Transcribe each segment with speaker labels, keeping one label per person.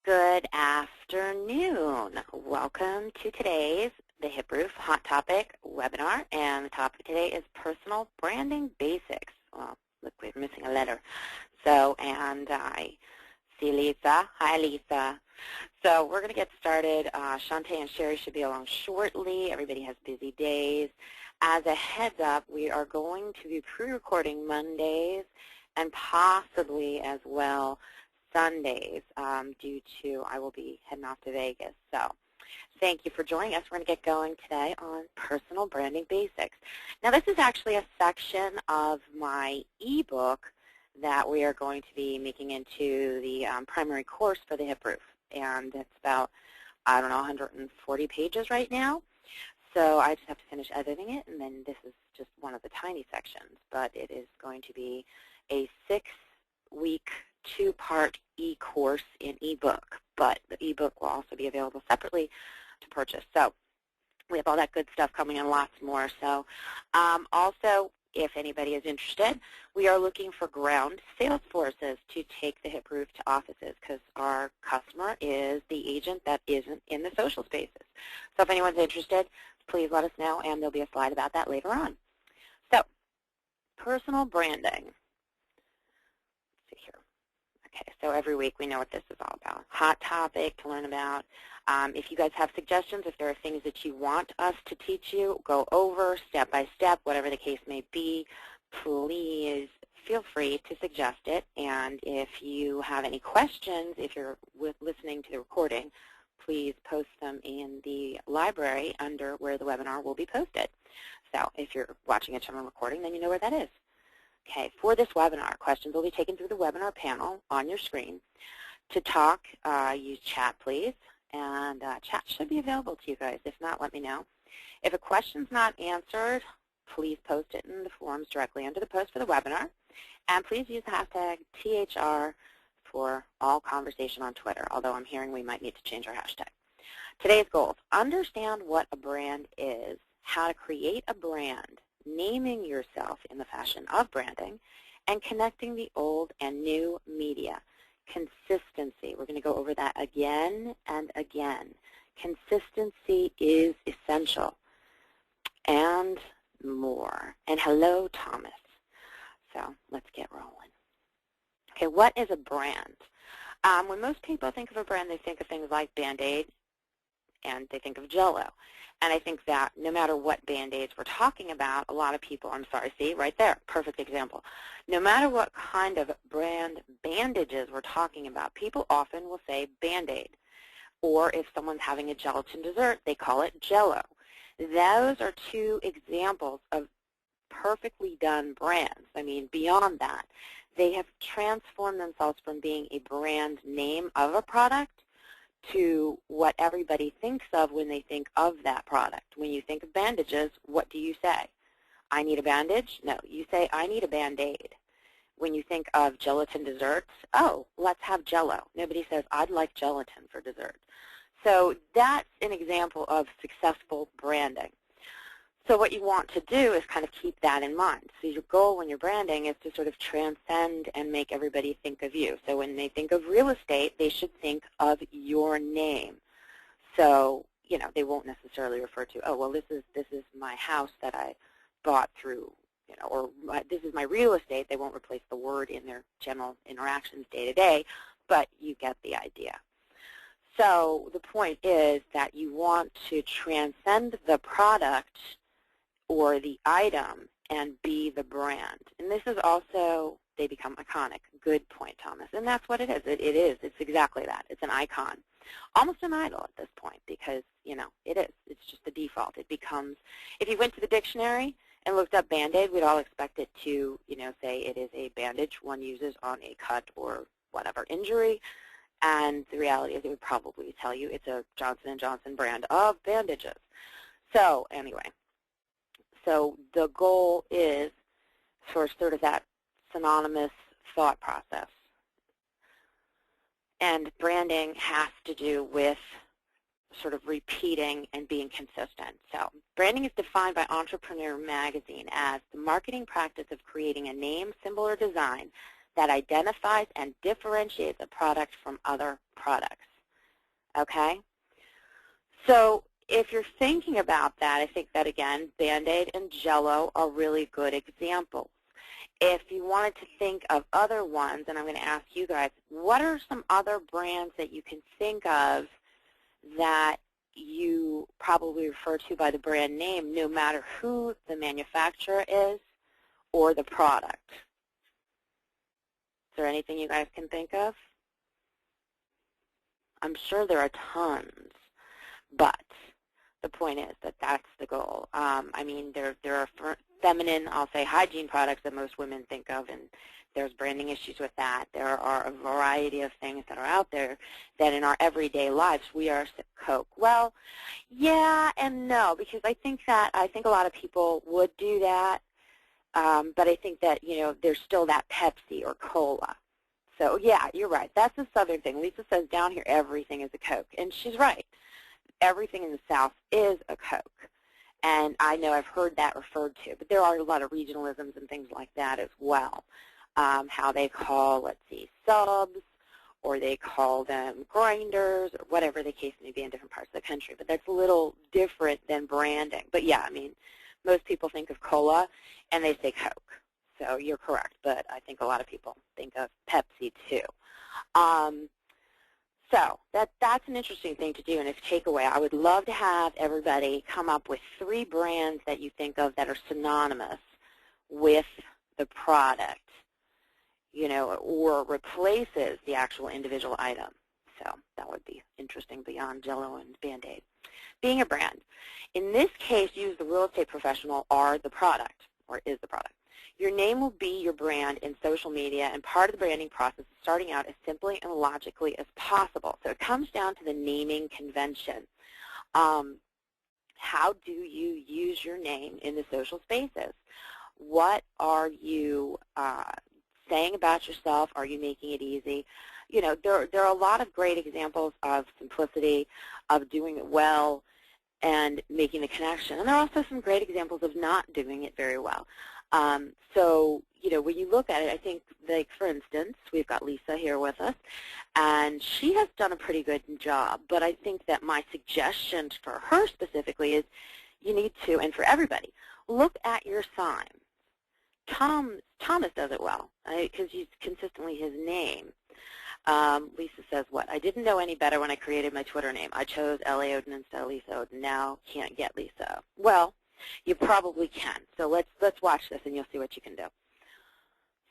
Speaker 1: Good afternoon. Welcome to today's The Hip Roof Hot Topic webinar, and the topic today is personal branding basics. Well, look, we're missing a letter. And I see Lisa. Hi, Lisa. So we're going to get started. Shantae and Sheri should be along shortly. Everybody has busy days. As a heads up, we are going to be pre-recording Mondays and possibly as well Sundays due to I will be heading off to Vegas. So thank you for joining us. We're going to get going today on personal branding basics. Now this is actually a section of my ebook that we are going to be making into the primary course for the hip roof. And it's about, I don't know, 140 pages right now. So I just have to finish editing it, and then this is just one of the tiny sections. But it is going to be a 6-week, 2-part e-course in ebook, but the ebook will also be available separately to purchase. So we have all that good stuff coming and lots more. So also, if anybody is interested, we are looking for ground sales forces to take the hip roof to offices because our customer is the agent that isn't in the social spaces. So if anyone's interested, please let us know, and there'll be a slide about that later on. So personal branding. Okay, so every week we know what this is all about. Hot topic to learn about. If you guys have suggestions, if there are things that you want us to teach you, go over step by step, whatever the case may be, please feel free to suggest it. And if you have any questions, if you're listening to the recording, please post them in the library under where the webinar will be posted. So if you're watching a channel recording, then you know where that is. Okay, for this webinar, questions will be taken through the webinar panel on your screen. To talk, use chat, please, and chat should be available to you guys. If not, let me know. If a question's not answered, please post it in the forums directly under the post for the webinar, and please use the hashtag THR for all conversation on Twitter, although I'm hearing we might need to change our hashtag. Today's goals: understand what a brand is, how to create a brand, naming yourself in the fashion of branding, and connecting the old and new media. Consistency. We're going to go over that again and again. Consistency is essential. And more. And hello, Thomas. So let's get rolling. Okay, what is a brand? When most people think of a brand, they think of things like Band-Aid, and they think of Jell-O. And I think that no matter what Band-Aids we're talking about, a lot of people, I'm sorry, see, right there, perfect example. No matter what kind of brand bandages we're talking about, people often will say Band-Aid. Or if someone's having a gelatin dessert, they call it Jell-O. Those are two examples of perfectly done brands. I mean, beyond that, they have transformed themselves from being a brand name of a product to what everybody thinks of when they think of that product. When you think of bandages, what do you say? I need a bandage? No, you say, I need a Band-Aid. When you think of gelatin desserts, oh, let's have Jell-O. Nobody says, I'd like gelatin for dessert. So that's an example of successful branding. So what you want to do is kind of keep that in mind. So your goal when you're branding is to sort of transcend and make everybody think of you. So when they think of real estate, they should think of your name. So, you know, they won't necessarily refer to, oh, well, this is my house that I bought through, you know, or this is my real estate. They won't replace the word in their general interactions day to day, but you get the idea. So the point is that you want to transcend the product or the item and be the brand. And this is also, they become iconic. Good point, Thomas. And that's what it is. It is. It's exactly that. It's an icon. Almost an idol at this point because, you know, it is. It's just the default. It becomes, if you went to the dictionary and looked up Band-Aid, we'd all expect it to, you know, say it is a bandage one uses on a cut or whatever injury. And the reality is it would probably tell you it's a Johnson & Johnson brand of bandages. So anyway. So the goal is for sort of that synonymous thought process. And branding has to do with sort of repeating and being consistent. So branding is defined by Entrepreneur Magazine as the marketing practice of creating a name, symbol, or design that identifies and differentiates a product from other products. okay? So if you're thinking about that, I think that, again, Band-Aid and Jell-O are really good examples. If you wanted to think of other ones, and I'm going to ask you guys, what are some other brands that you can think of that you probably refer to by the brand name no matter who the manufacturer is or the product? Is there anything you guys can think of? I'm sure there are tons, but the point is that that's the goal. I mean, there are feminine, I'll say, hygiene products that most women think of, and there's branding issues with that. There are a variety of things that are out there that in our everyday lives we are Coke. Well, yeah and no, because I think a lot of people would do that, but I think that, you know, there's still that Pepsi or Cola. So, yeah, you're right. That's a Southern thing. Lisa says down here everything is a Coke, and she's right. Everything in the South is a Coke, and I know I've heard that referred to, but there are a lot of regionalisms and things like that as well. How they call, let's see, subs, or they call them grinders, or whatever the case may be in different parts of the country, but that's a little different than branding. But yeah, I mean, most people think of cola, and they say Coke, so you're correct, but I think a lot of people think of Pepsi too. So that's an interesting thing to do, and as a takeaway, I would love to have everybody come up with 3 brands that you think of that are synonymous with the product, you know, or replaces the actual individual item. So that would be interesting beyond Jell-O and Band-Aid. Being a brand. In this case, use the real estate professional are the product, or is the product. Your name will be your brand in social media, and part of the branding process is starting out as simply and logically as possible. So it comes down to the naming convention. How do you use your name in the social spaces? What are you saying about yourself? Are you making it easy? You know, there are a lot of great examples of simplicity, of doing it well, and making the connection. And there are also some great examples of not doing it very well. So, you know, when you look at it, I think, like, for instance, we've got Lisa here with us, and she has done a pretty good job. But I think that my suggestion for her specifically is you need to, and for everybody, look at your sign. Thomas does it well, because he's consistently his name. Lisa says, what? I didn't know any better when I created my Twitter name. I chose L.A. Oden instead of Lisa Oden. Now can't get Lisa. Well, you probably can. So let's watch this, and you'll see what you can do.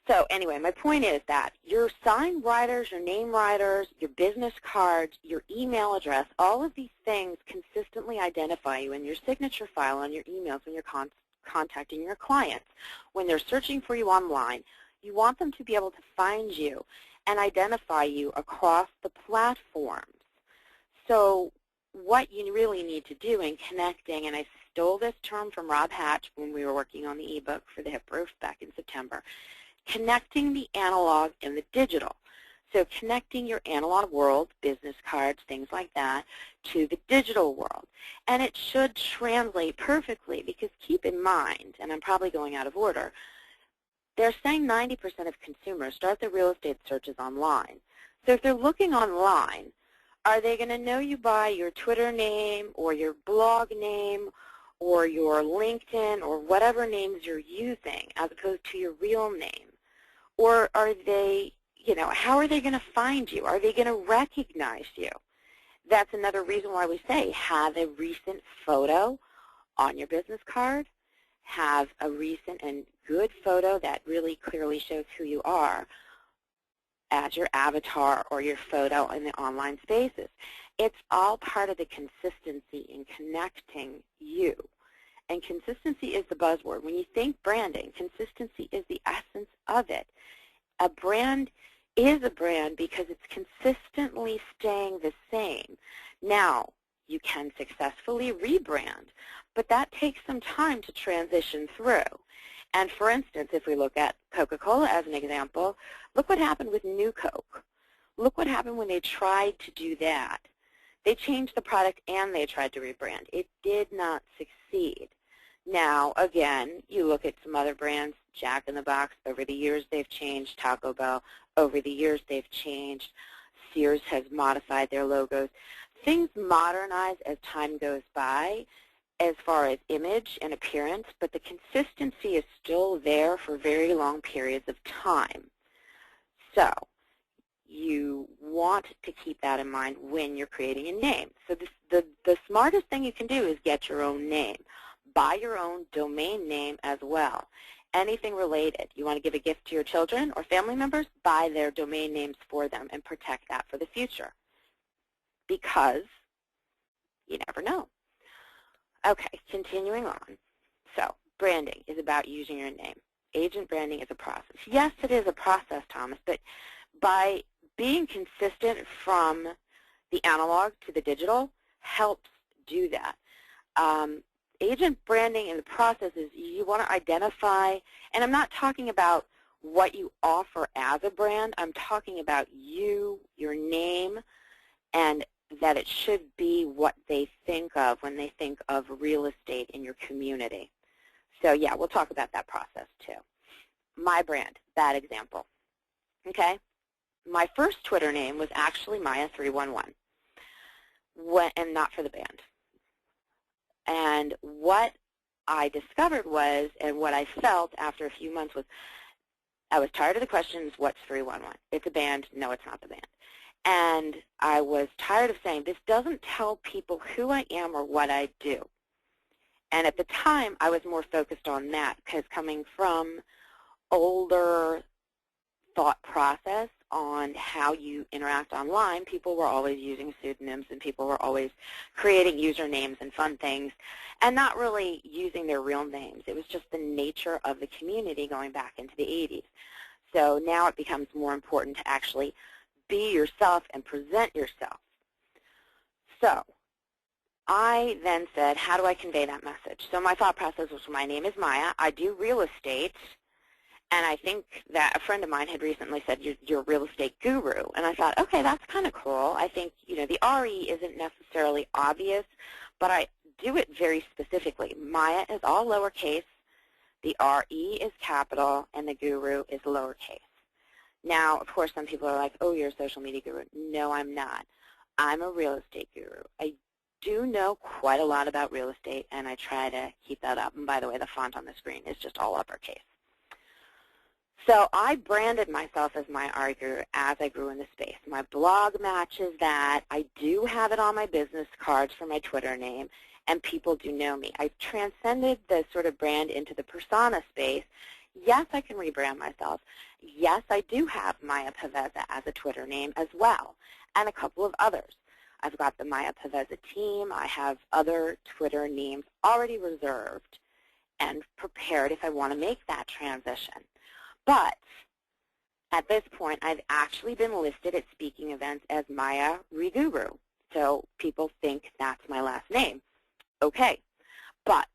Speaker 1: So anyway, my point is that your sign writers, your name writers, your business cards, your email address, all of these things consistently identify you in your signature file on your emails when you're contacting your clients. When they're searching for you online, you want them to be able to find you and identify you across the platforms. So what you really need to do in connecting, and I stole this term from Rob Hatch when we were working on the ebook for the hip roof back in September, connecting the analog and the digital. So connecting your analog world, business cards, things like that, to the digital world. And it should translate perfectly, because keep in mind, and I'm probably going out of order, they're saying 90% of consumers start their real estate searches online. So if they're looking online, are they going to know you by your Twitter name or your blog name or your LinkedIn or whatever names you're using as opposed to your real name? Or are they, you know, how are they going to find you? Are they going to recognize you? That's another reason why we say have a recent photo on your business card, have a recent and good photo that really clearly shows who you are as your avatar or your photo in the online spaces. It's all part of the consistency in connecting you. And consistency is the buzzword. When you think branding, consistency is the essence of it. A brand is a brand because it's consistently staying the same. Now, you can successfully rebrand, but that takes some time to transition through. And for instance, if we look at Coca-Cola as an example, look what happened with New Coke. Look what happened when they tried to do that. They changed the product and they tried to rebrand. It did not succeed. Now, again, you look at some other brands, Jack in the Box, over the years they've changed, Taco Bell, over the years they've changed, Sears has modified their logos. Things modernize as time goes by as far as image and appearance, but the consistency is still there for very long periods of time. So you want to keep that in mind when you're creating a name. So the smartest thing you can do is get your own name. Buy your own domain name as well. Anything related. You want to give a gift to your children or family members? Buy their domain names for them and protect that for the future, because you never know. Okay, continuing on. So branding is about using your name. Agent branding is a process. Yes, it is a process, Thomas, but by being consistent from the analog to the digital helps do that. Agent branding in the process is you want to identify, and I'm not talking about what you offer as a brand. I'm talking about you, your name, and that it should be what they think of when they think of real estate in your community. So yeah, we'll talk about that process too. My brand, bad example. Okay? My first Twitter name was actually Maya311, and not for the band. And what I discovered was, and what I felt after a few months was, I was tired of the questions, what's 311? It's a band. No, it's not the band. And I was tired of saying, this doesn't tell people who I am or what I do. And at the time, I was more focused on that, because coming from older thought process on how you interact online, people were always using pseudonyms and people were always creating usernames and fun things and not really using their real names. It was just the nature of the community going back into the 80s. So now it becomes more important to actually be yourself and present yourself. So I then said, how do I convey that message? So my thought process was, my name is Maya. I do real estate. And I think that a friend of mine had recently said, you're a real estate guru. And I thought, okay, that's kind of cool. I think, the RE isn't necessarily obvious, but I do it very specifically. Maya is all lowercase, the RE is capital, and the guru is lowercase. Now, of course, some people are like, oh, you're a social media guru. No, I'm not. I'm a real estate guru. I do know quite a lot about real estate, and I try to keep that up. And by the way, the font on the screen is just all uppercase. So I branded myself as my RE guru as I grew in the space. My blog matches that. I do have it on my business cards for my Twitter name, and people do know me. I've transcended the sort of brand into the persona space. Yes, I can rebrand myself. Yes, I do have Maya Paveza as a Twitter name as well, and a couple of others. I've got the Maya Paveza team. I have other Twitter names already reserved and prepared if I want to make that transition. But at this point, I've actually been listed at speaking events as Maya Guru. So people think that's my last name. Okay, but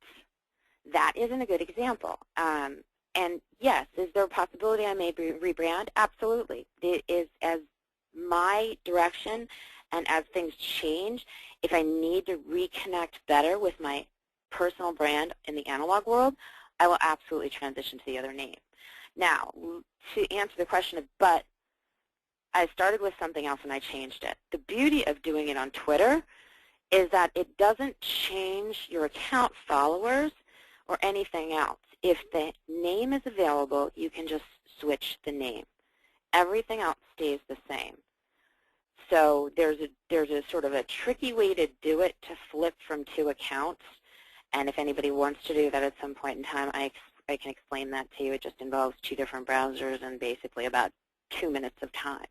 Speaker 1: that isn't a good example. And yes, is there a possibility I may rebrand? Absolutely. It is as my direction, and as things change, if I need to reconnect better with my personal brand in the analog world, I will absolutely transition to the other name. Now, to answer the question of, but I started with something else and I changed it. The beauty of doing it on Twitter is that it doesn't change your account followers or anything else. If the name is available, you can just switch the name. Everything else stays the same. So there's a sort of a tricky way to do it, to flip from two accounts. And if anybody wants to do that at some point in time, I can explain that to you. It just involves two different browsers and basically about 2 minutes of time.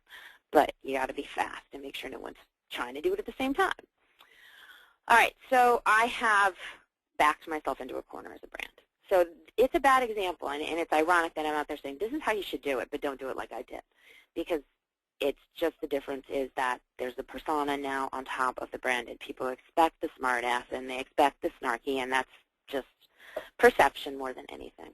Speaker 1: But you got to be fast and make sure no one's trying to do it at the same time. All right, so I have backed myself into a corner as a brand. So it's a bad example, and it's ironic that I'm out there saying, this is how you should do it, but don't do it like I did. Because it's just the difference is that there's a persona now on top of the brand, and people expect the smart ass, and they expect the snarky, and that's just perception more than anything.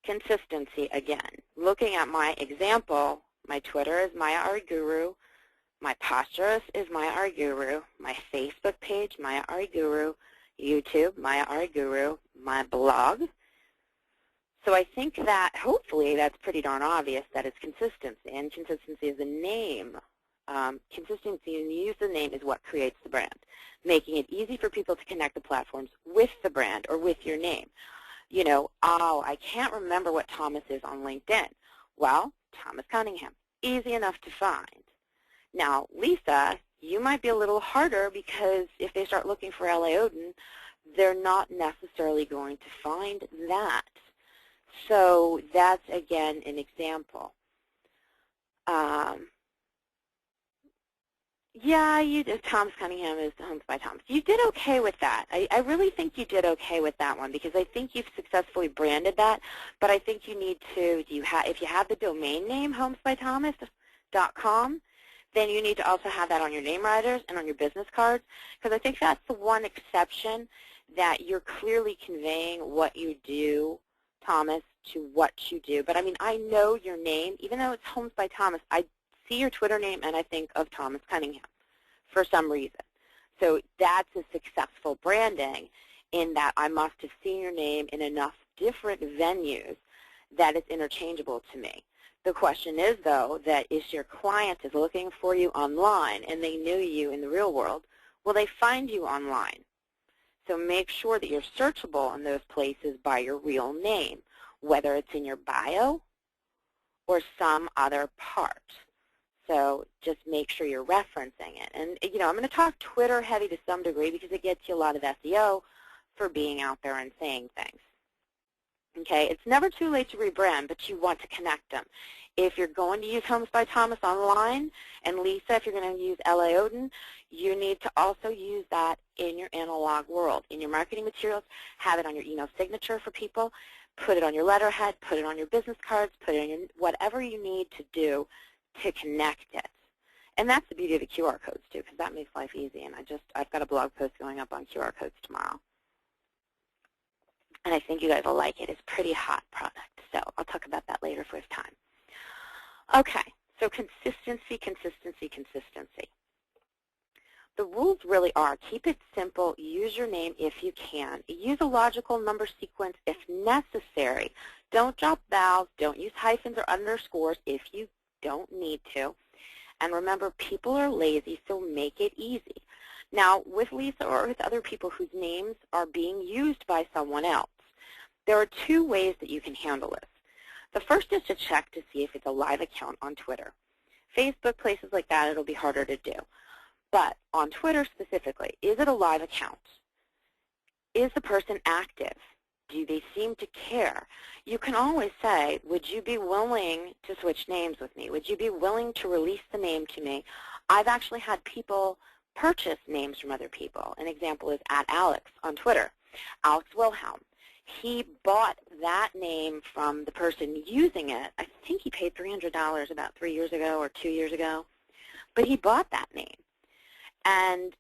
Speaker 1: Consistency again. Looking at my example, my Twitter is Maya RE Guru, my Posturus is Maya RE Guru, my Facebook page, Maya RE Guru, YouTube, Maya RE Guru, my blog. So I think that hopefully that's pretty darn obvious that it's consistency, and consistency is the name Consistency in the use of the name is what creates the brand, making it easy for people to connect the platforms with the brand or with your name. You know, oh, I can't remember what Thomas is on LinkedIn. Well, Thomas Cunningham, easy enough to find. Now, Lisa, you might be a little harder because if they start looking for L.A. Odin, they're not necessarily going to find that. So that's, again, an example. Yeah, you did. Thomas Cunningham is Homes by Thomas. You did okay with that. I really think you did okay with that one because I think you've successfully branded that. But I think you need to, if you have the domain name homesbythomas.com, then you need to also have that on your name riders and on your business cards, because I think that's the one exception that you're clearly conveying what you do, Thomas, to what you do. But I mean, I know your name, even though it's Homes by Thomas, I see your Twitter name and I think of Thomas Cunningham for some reason. So that's a successful branding in that I must have seen your name in enough different venues that it's interchangeable to me. The question is, though, that if your client is looking for you online and they knew you in the real world, will they find you online? So make sure that you're searchable in those places by your real name, whether it's in your bio or some other part. So just make sure you're referencing it. And, you know, I'm going to talk Twitter heavy to some degree because it gets you a lot of SEO for being out there and saying things. Okay, it's never too late to rebrand, but you want to connect them. If you're going to use Homes by Thomas online, and Lisa, if you're going to use L.A. Odin, you need to also use that in your analog world. In your marketing materials, have it on your email signature for people, put it on your letterhead, put it on your business cards, put it on your whatever you need to do to connect it. And that's the beauty of the QR codes, too, because that makes life easy. And I've got a blog post going up on QR codes tomorrow. And I think you guys will like it. It's a pretty hot product. So I'll talk about that later if we have time. Okay, so consistency, consistency, consistency. The rules really are keep it simple, use your name if you can, use a logical number sequence if necessary. Don't drop vowels, don't use hyphens or underscores if you don't need to. And remember, people are lazy, so make it easy. Now, with Lisa or with other people whose names are being used by someone else, there are two ways that you can handle this. The first is to check to see if it's a live account on Twitter. Facebook, places like that, it'll be harder to do. But on Twitter specifically, is it a live account? Is the person active? Do they seem to care? You can always say, would you be willing to switch names with me? Would you be willing to release the name to me? I've actually had people purchase names from other people. An example is @Alex on Twitter, Alex Wilhelm. He bought that name from the person using it. I think he paid $300 about 3 years ago or 2 years ago. But he bought that name. And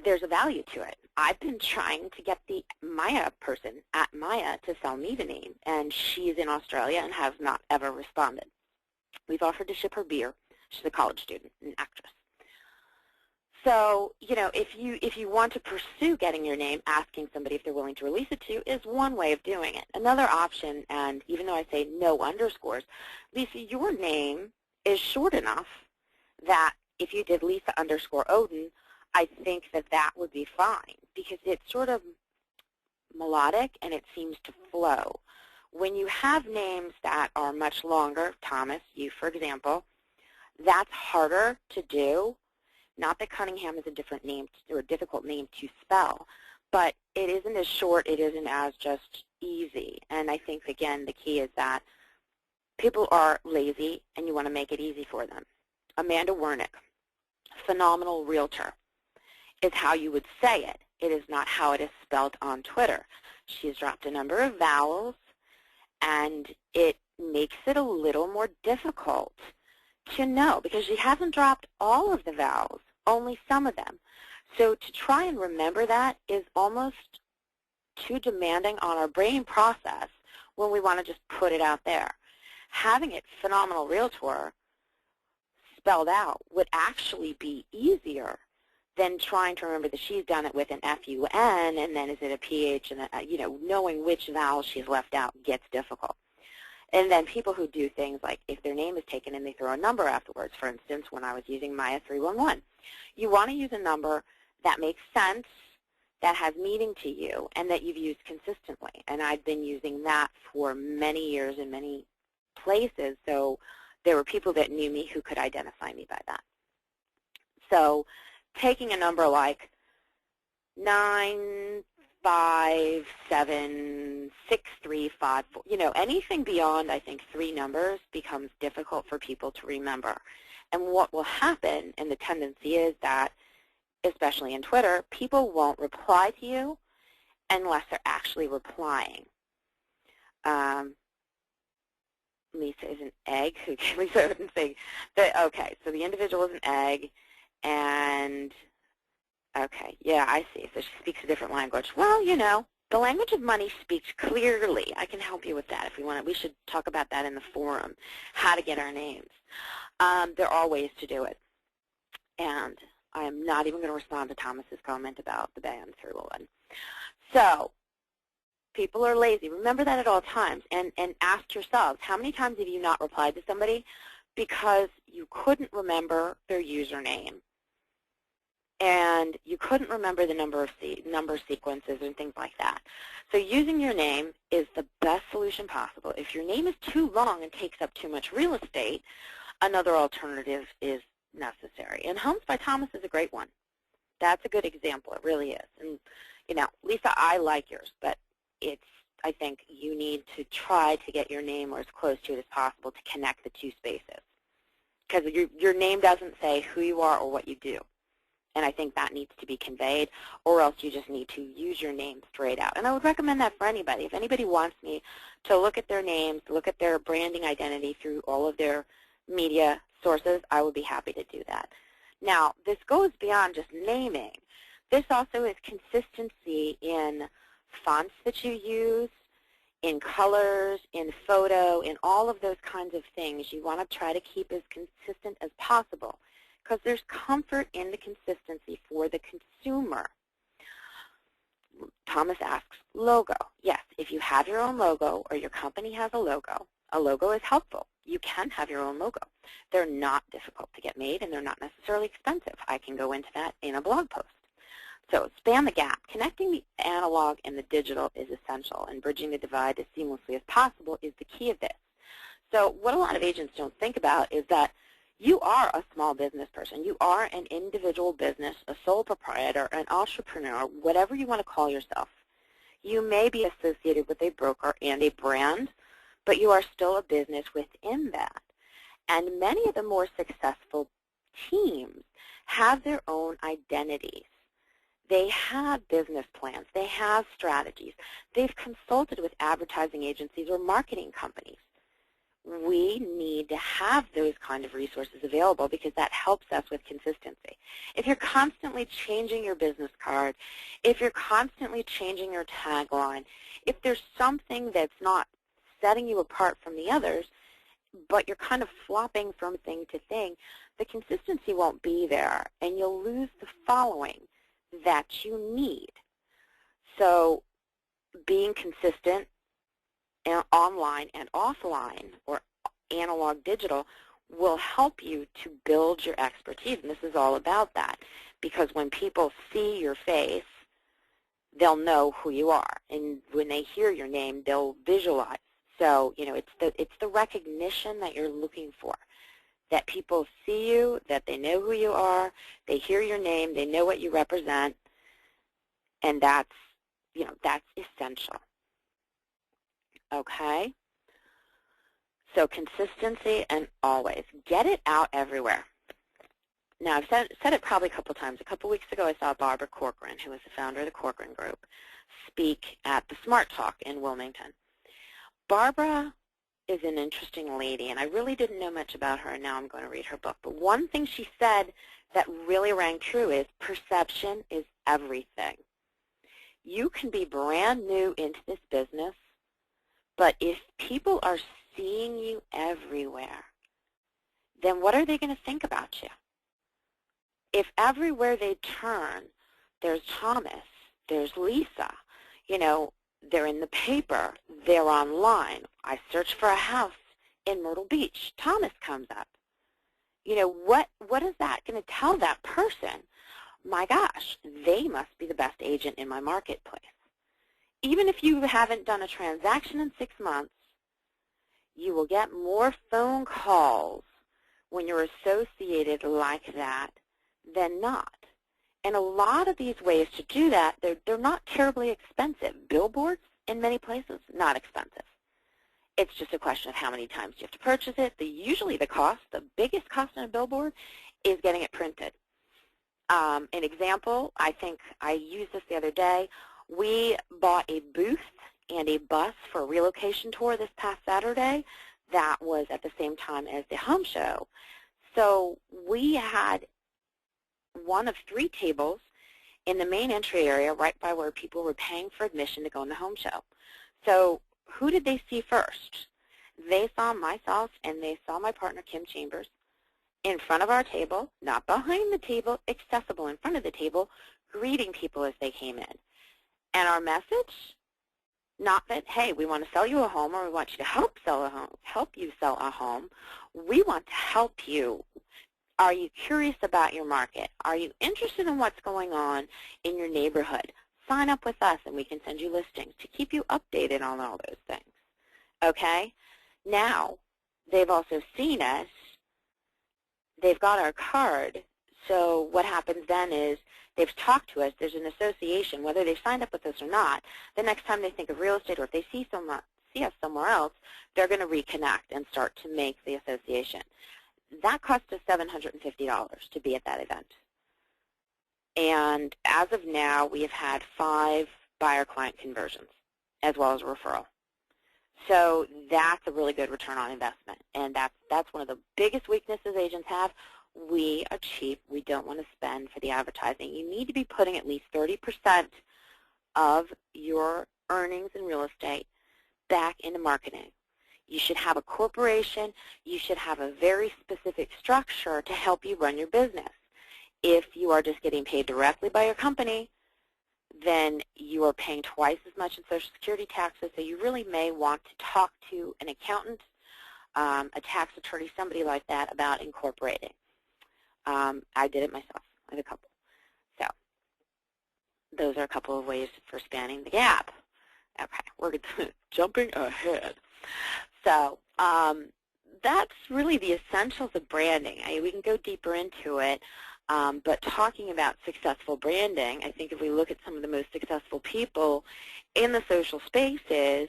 Speaker 1: there's a value to it. I've been trying to get the Maya person @Maya to sell me the name, and she's in Australia and has not ever responded. We've offered to ship her beer. She's a college student, an actress. So, you know, if you want to pursue getting your name, asking somebody if they're willing to release it to you is one way of doing it. Another option, and even though I say no underscores, Lisa, your name is short enough that if you did Lisa _Odin, I think that that would be fine because it's sort of melodic and it seems to flow. When you have names that are much longer, Thomas, you for example, that's harder to do. Not that Cunningham is a different name or a difficult name to spell, but it isn't as short, it isn't as just easy. And I think, again, the key is that people are lazy and you want to make it easy for them. Amanda Wernick, phenomenal realtor, is how you would say it. It is not how it is spelled on Twitter. She's dropped a number of vowels, and it makes it a little more difficult to know because she hasn't dropped all of the vowels, only some of them. So to try and remember that is almost too demanding on our brain process when we want to just put it out there. Having it phenomenal realtor spelled out would actually be easier than trying to remember that she's done it with an F-U-N and then is it a P-H, and you know, knowing which vowel she's left out gets difficult. And then people who do things like if their name is taken and they throw a number afterwards, for instance, when I was using Maya 311, you want to use a number that makes sense, that has meaning to you, and that you've used consistently. And I've been using that for many years in many places, so there were people that knew me who could identify me by that. So taking a number like 9576354, anything beyond, I think, 3 numbers becomes difficult for people to remember. And what will happen, and the tendency is that, especially in Twitter, people won't reply to you unless they're actually replying. Lisa is an egg. Lisa wouldn't say that. Okay, so the individual is an egg, and okay, yeah, I see. So she speaks a different language. Well, the language of money speaks clearly. I can help you with that if you want. We should talk about that in the forum, how to get our names. There are ways to do it, and I'm not even going to respond to Thomas's comment about the ban through one. So people are lazy. Remember that at all times, and ask yourselves, how many times have you not replied to somebody because you couldn't remember their username and you couldn't remember the number sequences and things like that? So using your name is the best solution possible. If your name is too long and takes up too much real estate, another alternative is necessary. And Homes by Thomas is a great one. That's a good example. It really is. And, Lisa, I like yours, but I think you need to try to get your name or as close to it as possible to connect the 2 spaces. Because your name doesn't say who you are or what you do. And I think that needs to be conveyed, or else you just need to use your name straight out. And I would recommend that for anybody. If anybody wants me to look at their names, look at their branding identity through all of their media sources, I would be happy to do that. Now, this goes beyond just naming. This also is consistency in fonts that you use, in colors, in photo, in all of those kinds of things. You want to try to keep as consistent as possible because there's comfort in the consistency for the consumer. Thomas asks, logo. Yes, if you have your own logo or your company has a logo is helpful. You can have your own logo. They're not difficult to get made, and they're not necessarily expensive. I can go into that in a blog post. So span the gap. Connecting the analog and the digital is essential, and bridging the divide as seamlessly as possible is the key of this. So what a lot of agents don't think about is that you are a small business person. You are an individual business, a sole proprietor, an entrepreneur, whatever you want to call yourself. You may be associated with a broker and a brand, but you are still a business within that. And many of the more successful teams have their own identities. They have business plans. They have strategies. They've consulted with advertising agencies or marketing companies. We need to have those kind of resources available because that helps us with consistency. If you're constantly changing your business card, if you're constantly changing your tagline, if there's something that's not setting you apart from the others, but you're kind of flopping from thing to thing, the consistency won't be there, and you'll lose the following that you need. So being consistent online and offline, or analog digital, will help you to build your expertise. And this is all about that, because when people see your face, they'll know who you are. And when they hear your name, they'll visualize. So, it's the recognition that you're looking for, that people see you, that they know who you are, they hear your name, they know what you represent, and that's essential. Okay? So consistency, and always get it out everywhere. Now, I've said it probably a couple times. A couple weeks ago, I saw Barbara Corcoran, who was the founder of the Corcoran Group, speak at the Smart Talk in Wilmington. Barbara is an interesting lady, and I really didn't know much about her, and now I'm going to read her book. But one thing she said that really rang true is perception is everything. You can be brand new into this business, but if people are seeing you everywhere, then what are they going to think about you? If everywhere they turn, there's Thomas, there's Lisa, They're in the paper. They're online. I search for a house in Myrtle Beach. Thomas comes up. You know, what is that going to tell that person? My gosh, they must be the best agent in my marketplace. Even if you haven't done a transaction in 6 months, you will get more phone calls when you're associated like that than not. And a lot of these ways to do that, they're not terribly expensive. Billboards in many places, not expensive. It's just a question of how many times you have to purchase it. Usually the biggest cost on a billboard is getting it printed. An example, I think I used this the other day. We bought a booth and a bus for a relocation tour this past Saturday that was at the same time as the home show. So we had one of 3 tables in the main entry area right by where people were paying for admission to go in the home show. So who did they see first? They saw myself and they saw my partner, Kim Chambers, in front of our table, not behind the table, accessible in front of the table, greeting people as they came in. And our message, not that, hey, we want to sell you a home or we want you to help you sell a home. We want to help you. Are you curious about your market? Are you interested in what's going on in your neighborhood? Sign up with us and we can send you listings to keep you updated on all those things. Okay? Now, they've also seen us. They've got our card. So what happens then is they've talked to us. There's an association, whether they've signed up with us or not. The next time they think of real estate or if they see us somewhere else, they're going to reconnect and start to make the association. That cost us $750 to be at that event. And as of now, we have had 5 buyer-client conversions as well as a referral. So that's a really good return on investment. And that's one of the biggest weaknesses agents have. We are cheap. We don't want to spend for the advertising. You need to be putting at least 30% of your earnings in real estate back into marketing. You should have a corporation. You should have a very specific structure to help you run your business. If you are just getting paid directly by your company, then you are paying twice as much in Social Security taxes, so you really may want to talk to an accountant, a tax attorney, somebody like that about incorporating. I did it myself. I have a couple. So those are a couple of ways for spanning the gap. Okay, we're jumping ahead. So that's really the essentials of branding. We can go deeper into it, but talking about successful branding, I think if we look at some of the most successful people in the social spaces,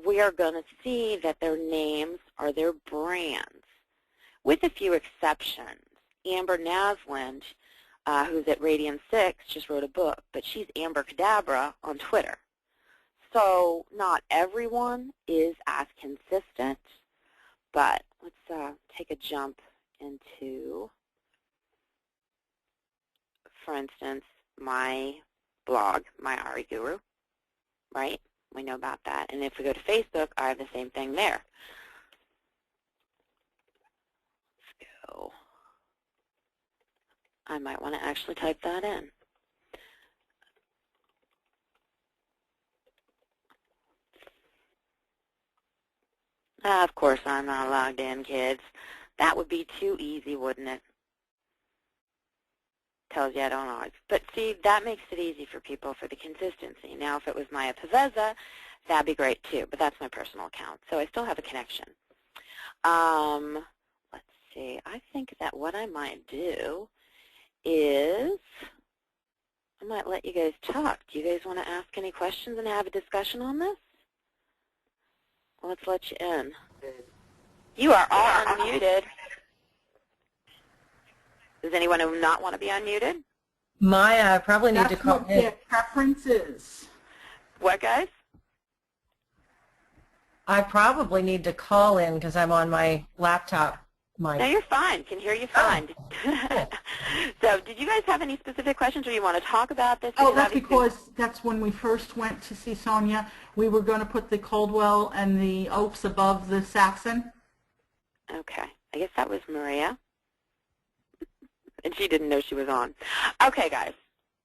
Speaker 1: we are going to see that their names are their brands, with a few exceptions. Amber Naslund, who's at Radian 6, just wrote a book, but she's Amber Cadabra on Twitter. So not everyone is as consistent, but let's take a jump into, for instance, my blog, My RE Guru, right? We know about that. And if we go to Facebook, I have the same thing there. Let's go. I might want to actually type that in. Of course I'm not logged in, kids. That would be too easy, wouldn't it? Tells you I don't know. But see, that makes it easy for people for the consistency. Now, if it was Maya Paveza, that'd be great too, but that's my personal account, so I still have a connection. Let's see. I think that what I might do is I might let you guys talk. Do you guys want to ask any questions and have a discussion on this? Let's let you in. You are all unmuted. Does anyone not want to be unmuted?
Speaker 2: Maya, I probably need to call in.
Speaker 3: That's what their preference is.
Speaker 1: What, guys?
Speaker 2: I probably need to call in because I'm on my laptop mic.
Speaker 1: No, you're fine. Can hear you fine. Oh. So did you guys have any specific questions or you want to talk about this?
Speaker 3: Oh, that's because that's when we first went to see Sonia. We were going to put the Coldwell and the Oaks above the Saxon.
Speaker 1: Okay. I guess that was Maria. And she didn't know she was on. Okay, guys.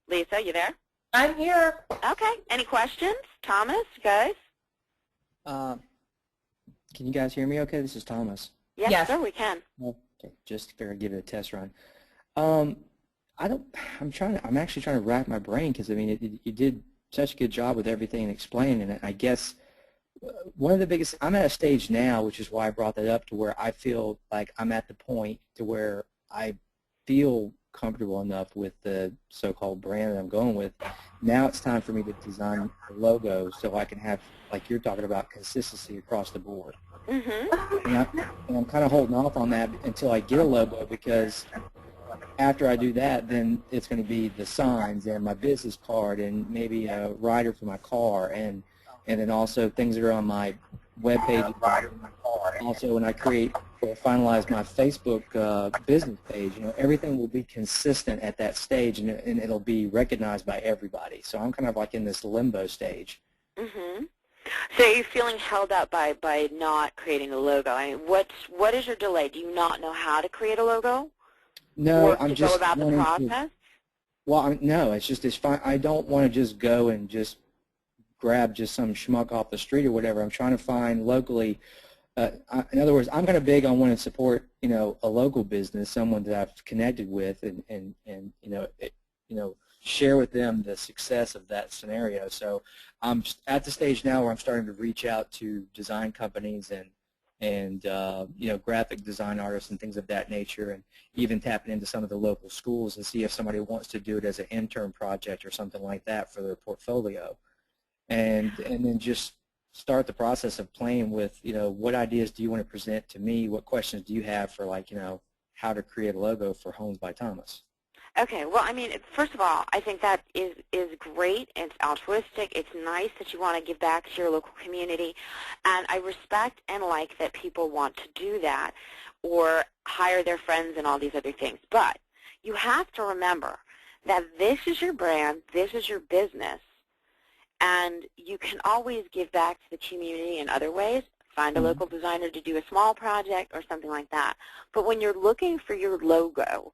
Speaker 1: Lisa, you there?
Speaker 2: I'm here.
Speaker 1: Okay. Any questions? Thomas, guys?
Speaker 4: Can you guys hear me okay? This is Thomas.
Speaker 1: Yes,
Speaker 2: Yes.
Speaker 1: sir, we can.
Speaker 4: Okay, just figured I'd give it a test run. I'm actually trying to rack my brain because, I mean, you did such a good job with everything and explaining it. I guess one of the biggest, I'm at a stage now, which is why I brought that up, to where I feel like I'm at the point to where I feel comfortable enough with the so-called brand that I'm going with. Now it's time for me to design a logo so I can have, like you're talking about, consistency across the board.
Speaker 1: Mm-hmm.
Speaker 4: And I'm kind of holding off on that until I get a logo, because after I do that, then it's going to be the signs and my business card and maybe a rider for my car, and then also things that are on my web page. Also, when I create or finalize my Facebook business page, everything will be consistent at that stage, and it'll be recognized by everybody. So I'm kind of like in this limbo stage.
Speaker 1: Mm-hmm. So you're feeling held up by not creating a logo. I mean, what is your delay? Do you not know how to create a logo?
Speaker 4: No,
Speaker 1: or
Speaker 4: I'm
Speaker 1: to
Speaker 4: just
Speaker 1: go about the
Speaker 4: wanting
Speaker 1: process?
Speaker 4: No, it's fine. I don't want to just go and just grab just some schmuck off the street or whatever. I'm trying to find locally. In other words, I'm kind of big on wanting to support, a local business, someone that I've connected with, and share with them the success of that scenario. So I'm at the stage now where I'm starting to reach out to design companies and graphic design artists and things of that nature, and even tapping into some of the local schools and see if somebody wants to do it as an intern project or something like that for their portfolio, and then just start the process of playing with, what ideas do you want to present to me, what questions do you have for, like, how to create a logo for Homes by Thomas.
Speaker 1: Okay, well, I mean, first of all, I think that is great. It's altruistic. It's nice that you want to give back to your local community, and I respect and like that people want to do that or hire their friends and all these other things. But you have to remember that this is your brand, this is your business, and you can always give back to the community in other ways. Find a local designer to do a small project or something like that. But when you're looking for your logo,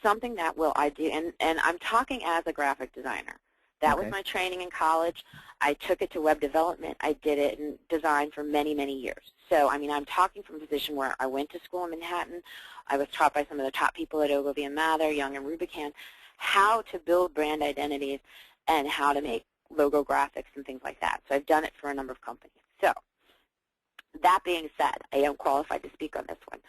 Speaker 1: something that I do, and I'm talking as a graphic designer. That was my training in college. I took it to web development. I did it in design for many, many years. So, I mean, I'm talking from a position where I went to school in Manhattan. I was taught by some of the top people at Ogilvy and Mather, Young and Rubicam, how to build brand identities and how to make logo graphics and things like that. So I've done it for a number of companies. So that being said, I am qualified to speak on this one.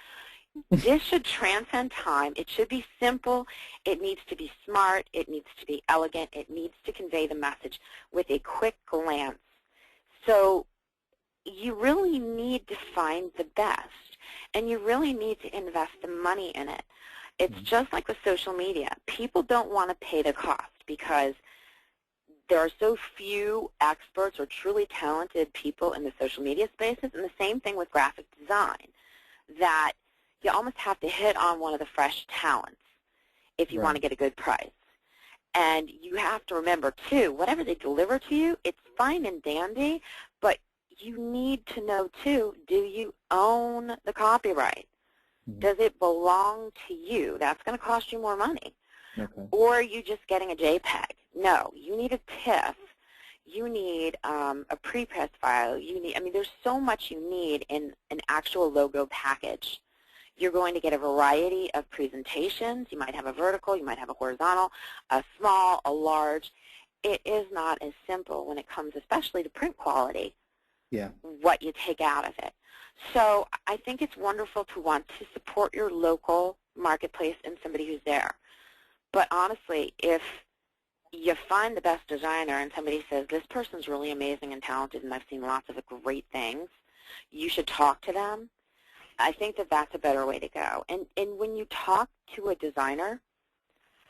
Speaker 1: This should transcend time. It should be simple. It needs to be smart. It needs to be elegant. It needs to convey the message with a quick glance. So you really need to find the best, and you really need to invest the money in it. It's just like with social media. People don't want to pay the cost because there are so few experts or truly talented people in the social media spaces, and the same thing with graphic design, that you almost have to hit on one of the fresh talents if you want to get a good price. And you have to remember, too, whatever they deliver to you, it's fine and dandy, but you need to know, too, do you own the copyright? Does it belong to you? That's going to cost you more money. Or are you just getting a JPEG? No, you need a TIFF. You need a prepress file. I mean, there's so much you need in an actual logo package. You're going to get a variety of presentations. You might have a vertical, you might have a horizontal, a small, a large. It is not as simple when it comes especially to print quality, what you take out of it. So I think it's wonderful to want to support your local marketplace and somebody who's there. But honestly, if you find the best designer and somebody says, this person's really amazing and talented and I've seen lots of great things, you should talk to them. I think that that's a better way to go. And when you talk to a designer,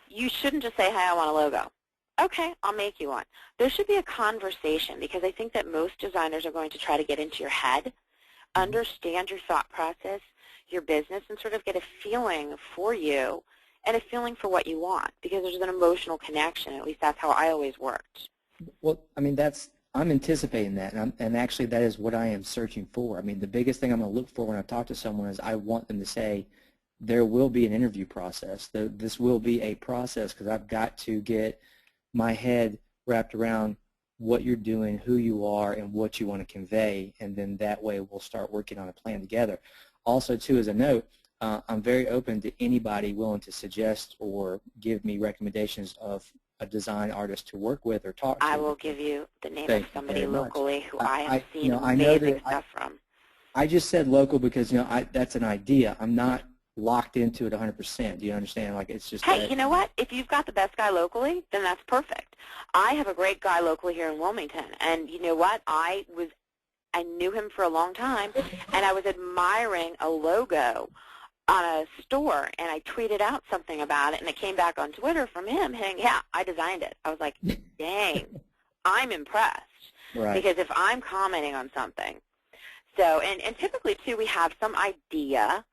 Speaker 1: you shouldn't just say, hey, I want a logo. Okay, I'll make you one. There should be a conversation, because I think that most designers are going to try to get into your head, understand your thought process, your business, and sort of get a feeling for you and a feeling for what you want, because there's an emotional connection. At least that's how I always worked.
Speaker 4: Well, I mean, I'm anticipating that, and actually that is what I am searching for. I mean, the biggest thing I'm going to look for when I talk to someone is I want them to say, there will be an interview process. This will be a process, because I've got to get my head wrapped around what you're doing, who you are, and what you want to convey, and then that way we'll start working on a plan together. Also, too, as a note, I'm very open to anybody willing to suggest or give me recommendations of a design artist to work with or talk to.
Speaker 1: I will give you the name of somebody locally who I have seen amazing stuff from.
Speaker 4: I just said local because, that's an idea. I'm not locked into it 100%. Do you understand? Like, it's just.
Speaker 1: Hey, you know what? If you've got the best guy locally, then that's perfect. I have a great guy locally here in Wilmington, and you know what? I knew him for a long time, and I was admiring a logo on a store, and I tweeted out something about it, and it came back on Twitter from him saying, yeah, I designed it. I was like, dang, I'm impressed.
Speaker 4: Right.
Speaker 1: Because if I'm commenting on something, so, and typically, too, we have some idea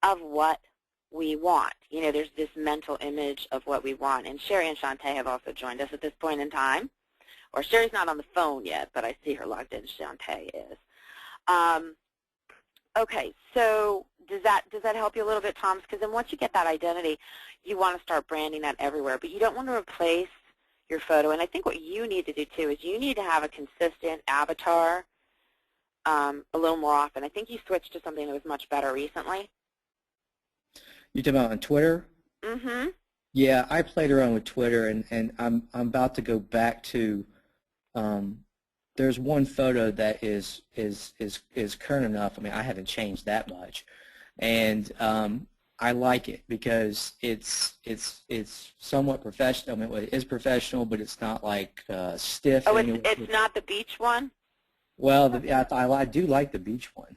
Speaker 1: of what we want. There's this mental image of what we want, and Sheri and Shantae have also joined us at this point in time. Or Sheri's not on the phone yet, but I see her logged in. Shantae is. Okay, so does that help you a little bit, Thomas? Because then once you get that identity, you want to start branding that everywhere. But you don't want to replace your photo. And I think what you need to do, too, is you need to have a consistent avatar a little more often. I think you switched to something that was much better recently.
Speaker 4: You talking about on Twitter?
Speaker 1: Mm-hmm.
Speaker 4: Yeah, I played around with Twitter, and I'm about to go back to. There's one photo that is current enough. I mean, I haven't changed that much, and I like it because it's somewhat professional. I mean, it is professional, but it's not like stiff.
Speaker 1: Oh, it's not the beach one?
Speaker 4: Well, I do like the beach one.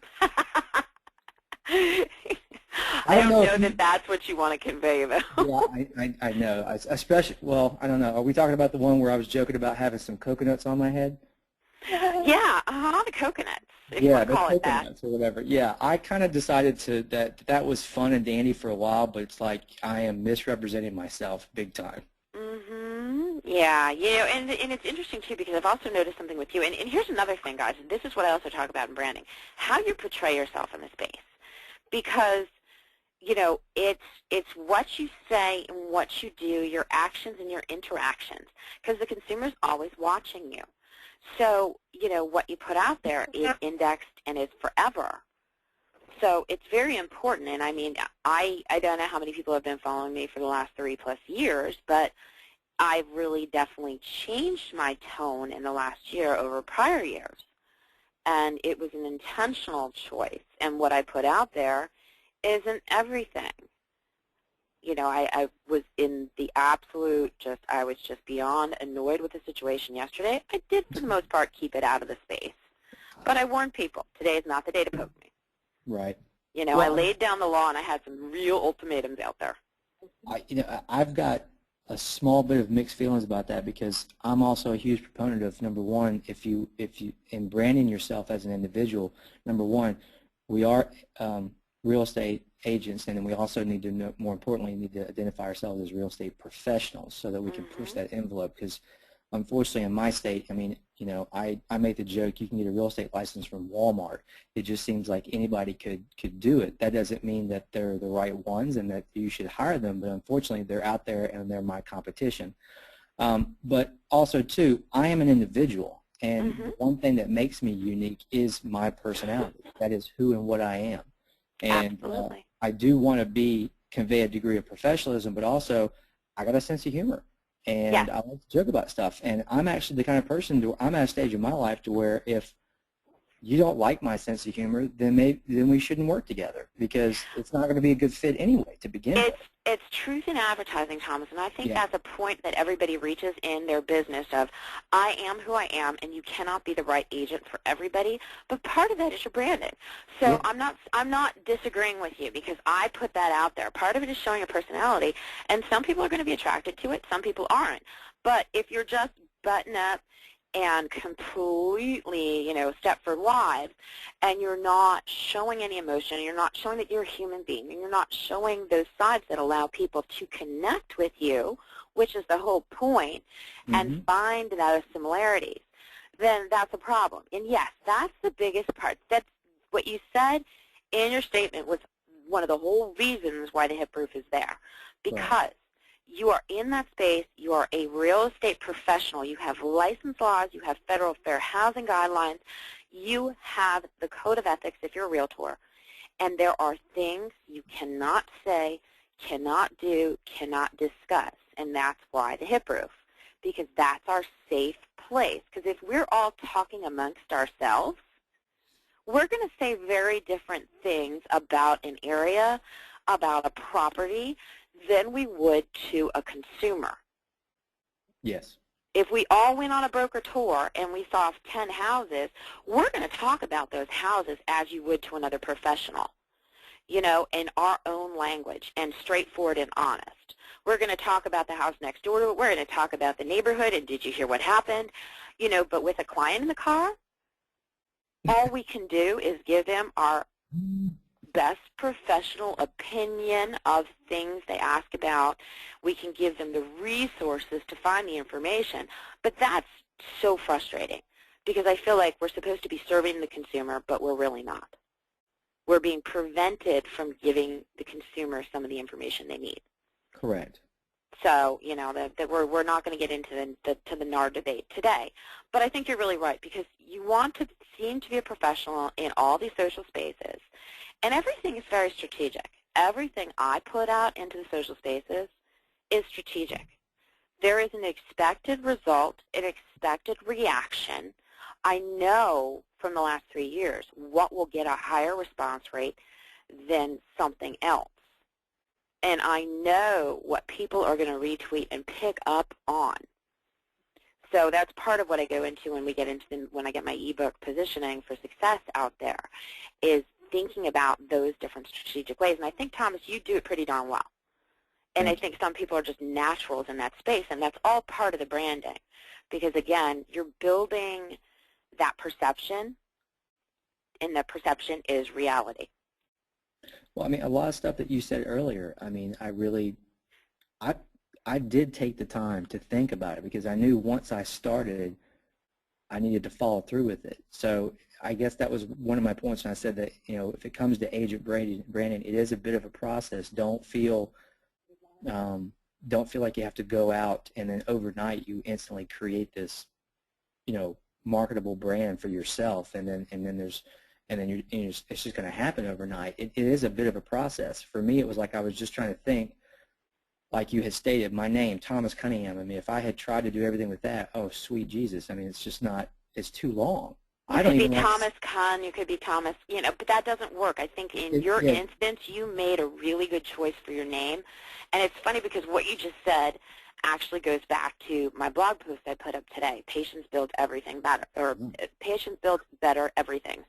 Speaker 1: I don't know that that's what you want to convey, though.
Speaker 4: Yeah, I know. Especially, well, I don't know. Are we talking about the one where I was joking about having some coconuts on my head?
Speaker 1: Yeah, the coconuts, if you want to call it that.
Speaker 4: Coconuts or whatever. Yeah, I kind of decided that was fun and dandy for a while, but it's like I am misrepresenting myself big time.
Speaker 1: Mm-hmm. Yeah, and it's interesting, too, because I've also noticed something with you. And here's another thing, guys. This is what I also talk about in branding, how you portray yourself in the space. Because it's what you say and what you do, your actions and your interactions, because the consumer's always watching you. So, what you put out there is indexed and is forever. So it's very important, and I mean, I don't know how many people have been following me for the last 3+ years, but I've really definitely changed my tone in the last year over prior years. And it was an intentional choice, and what I put out there isn't everything. I was in the absolute I was just beyond annoyed with the situation yesterday. I did, for the most part, keep it out of the space. But I warned people, today is not the day to poke me.
Speaker 4: Right.
Speaker 1: Well, I laid down the law, and I had some real ultimatums out there.
Speaker 4: I've got a small bit of mixed feelings about that because I'm also a huge proponent of, number one, if you in branding yourself as an individual, number one, we are real estate agents, and then we also need to know, more importantly, need to identify ourselves as real estate professionals so that we can push that envelope. Because unfortunately, in my state, I mean, I make the joke you can get a real estate license from Walmart. It just seems like anybody could do it. That doesn't mean that they're the right ones and that you should hire them, but unfortunately, they're out there and they're my competition. But also, too, I am an individual, and one thing that makes me unique is my personality. That is who and what I am. And I do want to convey a degree of professionalism, but also I got a sense of humor, and I like to joke about stuff. And I'm actually the kind of person I'm at a stage in my life to where if you don't like my sense of humor, then we shouldn't work together because it's not going to be a good fit anyway to begin with.
Speaker 1: It's truth in advertising, Thomas, and I think that's a point that everybody reaches in their business of, I am who I am, and you cannot be the right agent for everybody, but part of that is your branding. So I'm not disagreeing with you because I put that out there. Part of it is showing a personality, and some people are going to be attracted to it, some people aren't. But if you're just button up and completely, Stepford Wives, and you're not showing any emotion, and you're not showing that you're a human being, and you're not showing those sides that allow people to connect with you, which is the whole point, and find those similarities, then that's a problem. And yes, that's the biggest part. That's what you said in your statement was one of the whole reasons why the hip roof is there, because you are in that space. You are a real estate professional. You have license laws. You have federal fair housing guidelines. You have the code of ethics if you're a realtor. And there are things you cannot say, cannot do, cannot discuss. And that's why the hip roof, because that's our safe place. Because if we're all talking amongst ourselves, we're going to say very different things about an area, about a property, than we would to a consumer.
Speaker 4: Yes.
Speaker 1: If we all went on a broker tour and we saw 10 houses, we're going to talk about those houses as you would to another professional, you know, in our own language and straightforward and honest. We're going to talk about the house next door to it. We're going to talk about the neighborhood and did you hear what happened, you know, but with a client in the car, all we can do is give them our best professional opinion of things they ask about. We can give them the resources to find the information, but that's so frustrating because I feel like we're supposed to be serving the consumer, but we're really not. We're being prevented from giving the consumer some of the information they need.
Speaker 4: Correct.
Speaker 1: So, you know, we're not going to get into the NAR debate today. But I think you're really right because you want to seem to be a professional in all these social spaces. And everything is very strategic. Everything I put out into the social spaces is strategic. There is an expected result, an expected reaction. I know from the last 3 years what will get a higher response rate than something else. And I know what people are going to retweet and pick up on. So that's part of what I go into when we get into when I get my ebook positioning for success out there, is thinking about those different strategic ways. And I think, Thomas, you do it pretty darn well. And I think some people are just naturals in that space, and that's all part of the branding. Because, again, you're building that perception, and the perception is reality.
Speaker 4: Well, I mean, a lot of stuff that you said earlier, I mean, I did take the time to think about it because I knew once I started, I needed to follow through with it. So I guess that was one of my points when I said that, you know, if it comes to agent branding, it is a bit of a process. Don't feel like you have to go out and then overnight you instantly create this, you know, marketable brand for yourself, and then it's just going to happen overnight. It is a bit of a process. For me, it was like I was just trying to think, like you had stated, my name, Thomas Cunningham. I mean, if I had tried to do everything with that, oh, sweet Jesus. I mean, it's just not, it's too long.
Speaker 1: You could be Thomas Kahn, you could be Thomas, you know, but that doesn't work. I think in your instance, you made a really good choice for your name. And it's funny because what you just said actually goes back to my blog post I put up today, Patience Builds Everything Better, or Patience Builds Better Everything,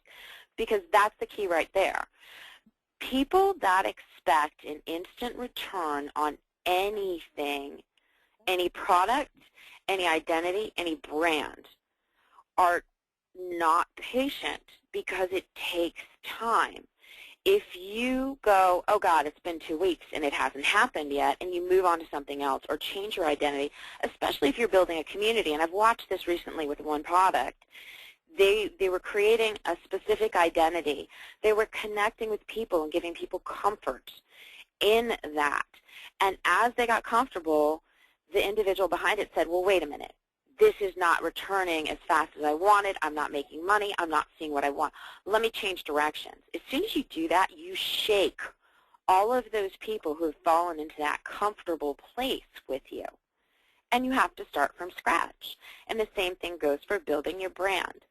Speaker 1: because that's the key right there. People that expect an instant return on anything, any product, any identity, any brand, are not patient because it takes time. If you go, oh God, it's been 2 weeks and it hasn't happened yet, and you move on to something else or change your identity, especially if you're building a community, and I've watched this recently with one product, they were creating a specific identity. They were connecting with people and giving people comfort in that. And as they got comfortable, the individual behind it said, well, wait a minute. This is not returning as fast as I wanted. I'm not making money. I'm not seeing what I want. Let me change directions. As soon as you do that, you shake all of those people who have fallen into that comfortable place with you. And you have to start from scratch. And the same thing goes for building your brand.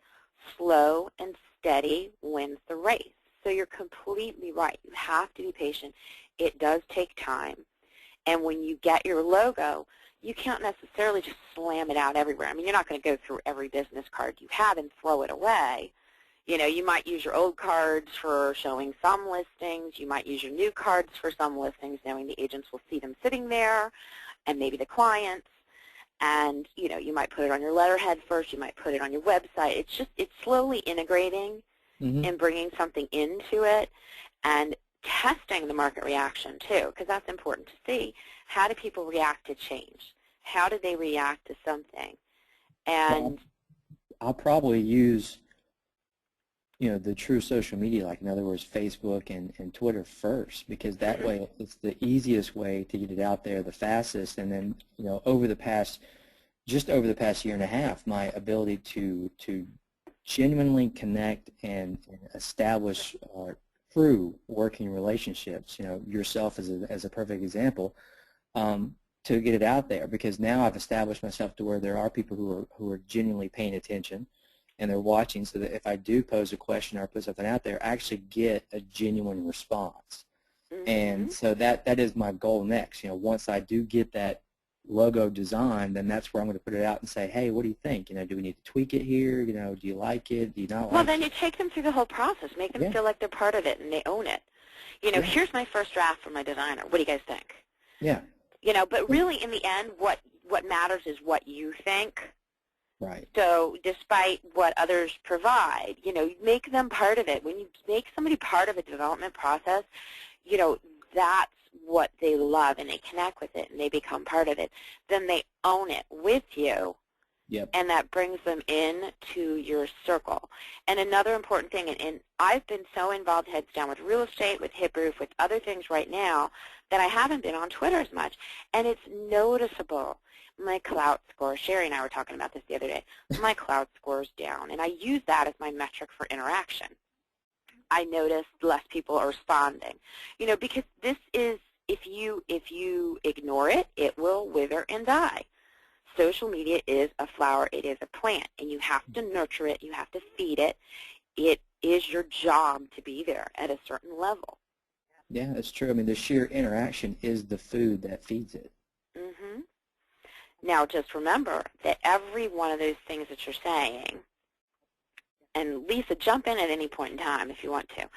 Speaker 1: Slow and steady wins the race. So you're completely right. You have to be patient. It does take time. And when you get your logo, you can't necessarily just slam it out everywhere. I mean, you're not going to go through every business card you have and throw it away. You know, you might use your old cards for showing some listings. You might use your new cards for some listings, knowing the agents will see them sitting there, and maybe the clients. And, you know, you might put it on your letterhead first. You might put it on your website. It's slowly integrating and bringing something into it and testing the market reaction, too, because that's important to see. How do people react to change? How do they react to something? And
Speaker 4: I'll probably use the true social media, like in other words, Facebook and Twitter first, because that way it's the easiest way to get it out there, the fastest. And then, just over the past year and a half, my ability to genuinely connect and establish true working relationships, yourself as a perfect example, to get it out there, because now I've established myself to where there are people who are genuinely paying attention and they're watching, so that if I do pose a question or put something out there, I actually get a genuine response. And so that is my goal next. Once I do get that logo design, then that's where I'm going to put it out and say, hey, what do you think? Do we need to tweak it here? Do you like it? Do you not like it?
Speaker 1: Well, then you take them through the whole process. Make them feel like they're part of it and they own it. Here's my first draft from my designer. What do you guys think?
Speaker 4: Yeah.
Speaker 1: But really in the end, what matters is what you think.
Speaker 4: Right.
Speaker 1: So despite what others provide, make them part of it. When you make somebody part of a development process, that's what they love, and they connect with it, and they become part of it. Then they own it with you, and that brings them into your circle. And another important thing, and I've been so involved heads down with real estate, with Hip Roof, with other things right now, that I haven't been on Twitter as much, and it's noticeable. My clout score, Sheri and I were talking about this the other day, my clout score is down, and I use that as my metric for interaction. I notice less people are responding, because this is, if you ignore it, it will wither and die. Social media is a flower, it is a plant, and you have to nurture it, you have to feed it. It is your job to be there at a certain level.
Speaker 4: Yeah, that's true. The sheer interaction is the food that feeds it.
Speaker 1: Now, just remember that every one of those things that you're saying, and Lisa, jump in at any point in time if you want to,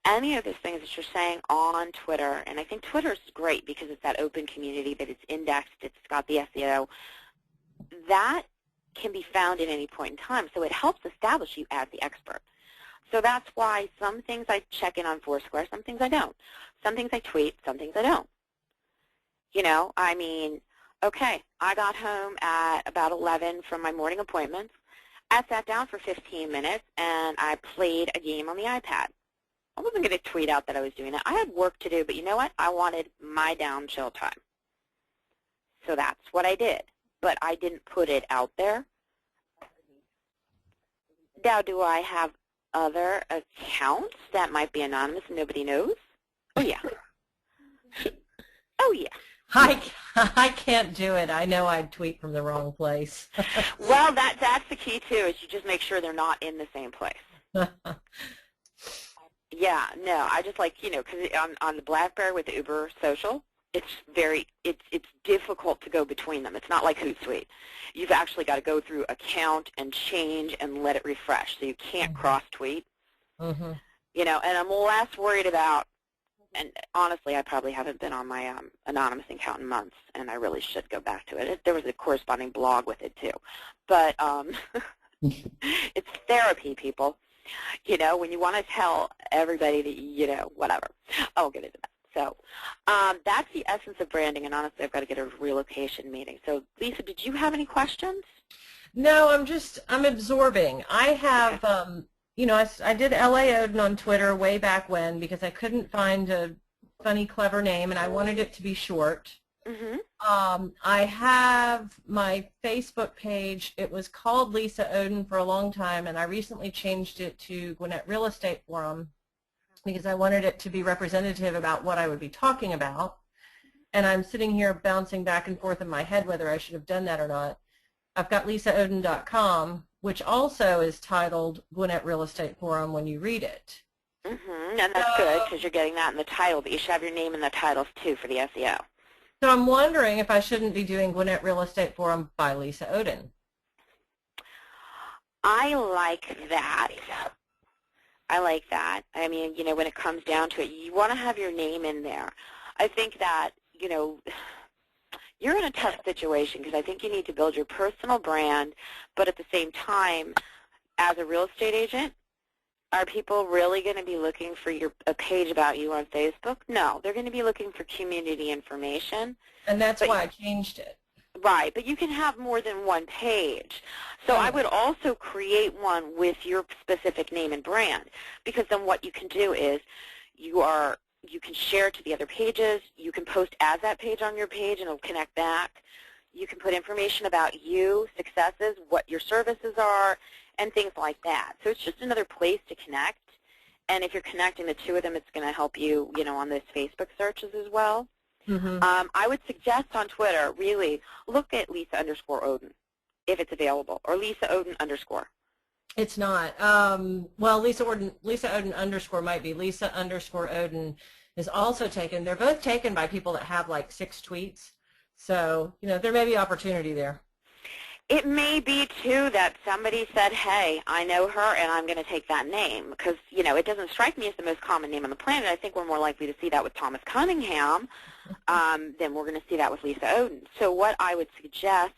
Speaker 1: any of those things that you're saying on Twitter, and I think Twitter is great because it's that open community, that it's indexed, it's got the SEO, that can be found at any point in time, so it helps establish you as the expert. So that's why some things I check in on Foursquare, some things I don't. Some things I tweet, some things I don't. Okay, I got home at about 11 from my morning appointments. I sat down for 15 minutes, and I played a game on the iPad. I wasn't going to tweet out that I was doing that. I had work to do, but you know what? I wanted my down chill time. So that's what I did. But I didn't put it out there. Now, do I have other accounts that might be anonymous and nobody knows? Oh, yeah. Oh, yeah.
Speaker 2: I can't do it. I know I'd tweet from the wrong place.
Speaker 1: Well, that's the key, too, is you just make sure they're not in the same place. Yeah, no, I just like, because on the BlackBerry with the Uber Social, it's difficult to go between them. It's not like Hootsuite. You've actually got to go through account and change and let it refresh, so you can't cross-tweet. And I'm less worried about, and honestly, I probably haven't been on my anonymous account in months, and I really should go back to it. There was a corresponding blog with it, too. But it's therapy, people. When you want to tell everybody that, whatever. I'll get into that. So that's the essence of branding, and honestly, I've got to get a relocation meeting. So, Lisa, did you have any questions?
Speaker 2: No, I'm absorbing. I have, I did L.A. Odin on Twitter way back when because I couldn't find a funny, clever name, and I wanted it to be short. I have my Facebook page. It was called Lisa Odin for a long time, and I recently changed it to Gwinnett Real Estate Forum because I wanted it to be representative about what I would be talking about. And I'm sitting here bouncing back and forth in my head whether I should have done that or not. I've got lisaodin.com, which also is titled Gwinnett Real Estate Forum when you read it.
Speaker 1: And that's good because you're getting that in the title, but you should have your name in the titles, too, for the SEO.
Speaker 2: So I'm wondering if I shouldn't be doing Gwinnett Real Estate Forum by Lisa Odin.
Speaker 1: I like that. I mean, when it comes down to it, you want to have your name in there. I think that, you're in a tough situation because I think you need to build your personal brand, but at the same time, as a real estate agent, are people really going to be looking for a page about you on Facebook? No, they're going to be looking for community information.
Speaker 2: And that's why I changed it.
Speaker 1: Right, but you can have more than one page. So I would also create one with your specific name and brand, because then what you can do is you can share to the other pages. You can post as that page on your page, and it'll connect back. You can put information about you, successes, what your services are, and things like that. So it's just another place to connect. And if you're connecting the two of them, it's going to help you, on those Facebook searches as well. I would suggest on Twitter, really, look at Lisa_Oden, if it's available, or Lisa Oden _.
Speaker 2: It's not. Well, Lisa Oden _ might be. Lisa_Oden is also taken. They're both taken by people that have like 6 tweets. So, there may be opportunity there.
Speaker 1: It may be, too, that somebody said, hey, I know her, and I'm going to take that name. Because, it doesn't strike me as the most common name on the planet. I think we're more likely to see that with Thomas Cunningham than we're going to see that with Lisa Oden. So what I would suggest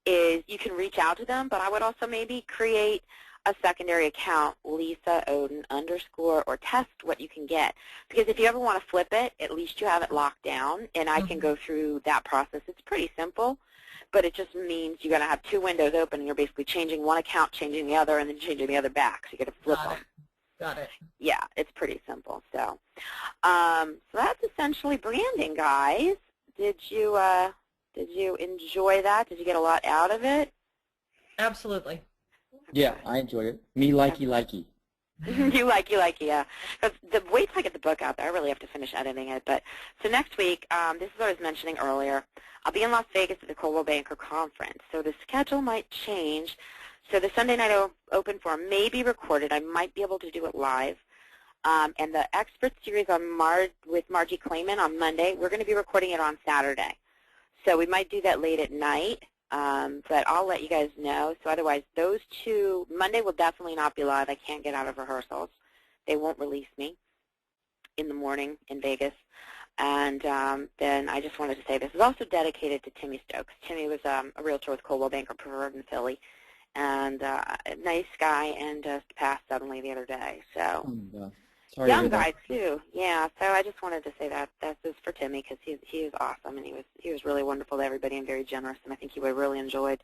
Speaker 1: is you can reach out to them, but I would also maybe create a secondary account, Lisa Oden _ or test what you can get. Because if you ever want to flip it, at least you have it locked down, and I can go through that process. It's pretty simple. But it just means you're going to have 2 windows open, and you're basically changing one account, changing the other, and then changing the other back. So you got to flip them.
Speaker 2: Got it.
Speaker 1: Yeah, it's pretty simple. So, so that's essentially branding, guys. Did you enjoy that? Did you get a lot out of it?
Speaker 2: Absolutely.
Speaker 4: Yeah, I enjoyed it. Me likey.
Speaker 1: You like, yeah. Because wait till I get the book out there. I really have to finish editing it. But so next week, this is what I was mentioning earlier. I'll be in Las Vegas at the Coldwell Banker Conference. So the schedule might change. So the Sunday night open forum may be recorded. I might be able to do it live. And the expert series with Margie Clayman on Monday, we're going to be recording it on Saturday. So we might do that late at night. But I'll let you guys know. So otherwise, those 2, Monday will definitely not be live. I can't get out of rehearsals. They won't release me in the morning in Vegas. And then I just wanted to say this is also dedicated to Timmy Stokes. Timmy was a realtor with Coldwell Banker Preferred in Philly, and a nice guy, and just passed suddenly the other day. So
Speaker 4: Sorry
Speaker 1: young guy too. Yeah. So I just wanted to say that this is for Timmy, because he is awesome, and he was really wonderful to everybody and very generous, and I think he would have really enjoyed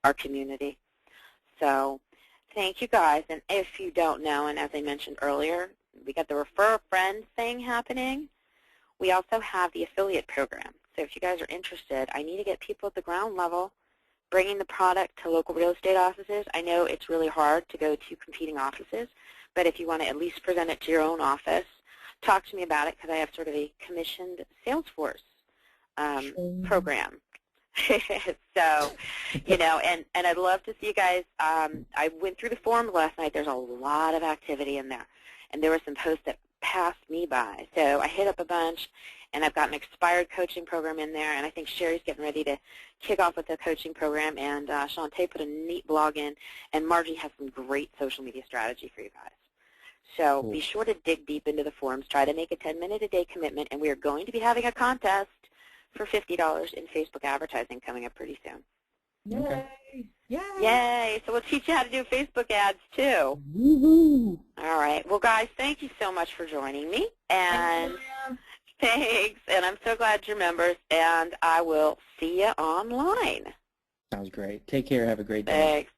Speaker 1: our community. So thank you guys. And if you don't know, and as I mentioned earlier, we got the Refer a Friend thing happening. We also have the affiliate program. So if you guys are interested, I need to get people at the ground level bringing the product to local real estate offices. I know it's really hard to go to competing offices, but if you want to at least present it to your own office, talk to me about it, because I have sort of a commissioned Salesforce program. So, and I'd love to see you guys. I went through the forums last night. There's a lot of activity in there, and there were some posts that passed me by. So I hit up a bunch, and I've got an expired coaching program in there, and I think Sheri's getting ready to kick off with the coaching program, and Shantae put a neat blog in, and Margie has some great social media strategy for you guys. So be sure to dig deep into the forums. Try to make a 10-minute-a-day commitment, and we are going to be having a contest for $50 in Facebook advertising coming up pretty soon.
Speaker 2: Yay. Yay.
Speaker 1: Yay. So we'll teach you how to do Facebook ads, too.
Speaker 4: Woohoo!
Speaker 1: All right. Well, guys, thank you so much for joining me. And thanks. And I'm so glad you're members. And I will see you online.
Speaker 4: Sounds great. Take care. Have a great day.
Speaker 1: Thanks.